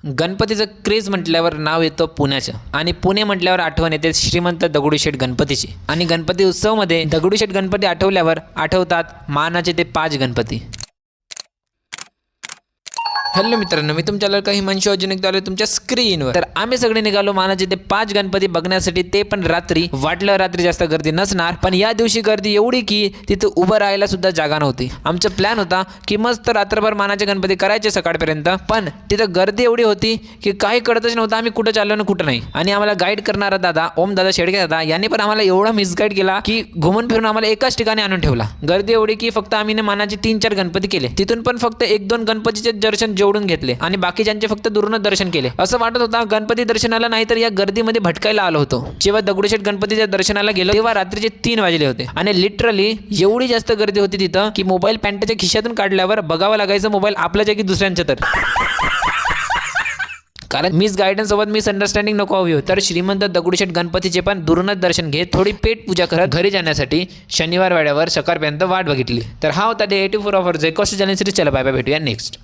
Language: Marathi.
गणपतीचं क्रेज म्हटल्यावर नाव येतं पुण्याचं आणि पुणे म्हटल्यावर आठवण येते श्रीमंत दगडूशेठ गणपतीची आणि गणपती उत्सवमध्ये दगडूशेठ गणपती आठवल्यावर आठवतात मानाचे ते 5 गणपती। हॅलो मित्रांनो, मी तुमच्याला काही हिमांशू अजून एकदा आलो तुमच्या स्क्रीनवर। तर आम्ही सगळे निघालो मानाचे ते 5 गणपती बघण्यासाठी, ते पण रात्री। वाटलं रात्री जास्त गर्दी नसणार, पण या दिवशी गर्दी एवढी की तिथे उभं राहायला सुद्धा जागा नव्हती। आमचा प्लॅन होता की मस्त रात्रभर मानाचे गणपती करायचे सकाळपर्यंत, पण तिथं गर्दी एवढी होती की काही कळतच नव्हतं आम्ही कुठं चाललो ना कुठं नाही। आणि आम्हाला गाईड करणारा दादा ओम दादा शेडगे दादा यांनी पण आम्हाला एवढा मिसगाईड केला की घुमून फिरून आम्हाला एकाच ठिकाणी आणून ठेवला। गर्दी एवढी की फक्त आम्ही मानाचे 3-4 गणपती केले, तिथून पण फक्त 1-2 गणपतीचे दर्शन जोडून घेतले आणि बाकीच्यांचे फक्त दुरून दर्शन केले। असं वाटत होता गणपती दर्शनाला नाही तर या गर्दीमध्ये भटकायला आलो होतो। जेव्हा दगडूशेठ गणपतीच्या दर्शनाला गेलो तेव्हा रात्रीचे 3 वाजले होते आणि लिटरली एवढी जास्त गर्दी होती तिथं की मोबाईल पॅन्टच्या खिशातून काढल्यावर बघावं लागायचं मोबाईल आपल्याच्या की दुसऱ्यांच्या। तर कारण मिस गायडन्स सोबत मिस अंडरस्टँडिंग नको हवी होती। तर श्रीमंत दगडूशेठ गणपतीचे पण दुरूनच दर्शन घेत थोडी पेट पूजा करत घरी जाण्यासाठी शनिवार वेळेवर सकाळपर्यंत वाट बघितली। तर हा होता डे 84 ऑफर जे कॉस्ट चॅलेंज सिरीज। चला बाय बाय, भेटूया नेक्स्ट।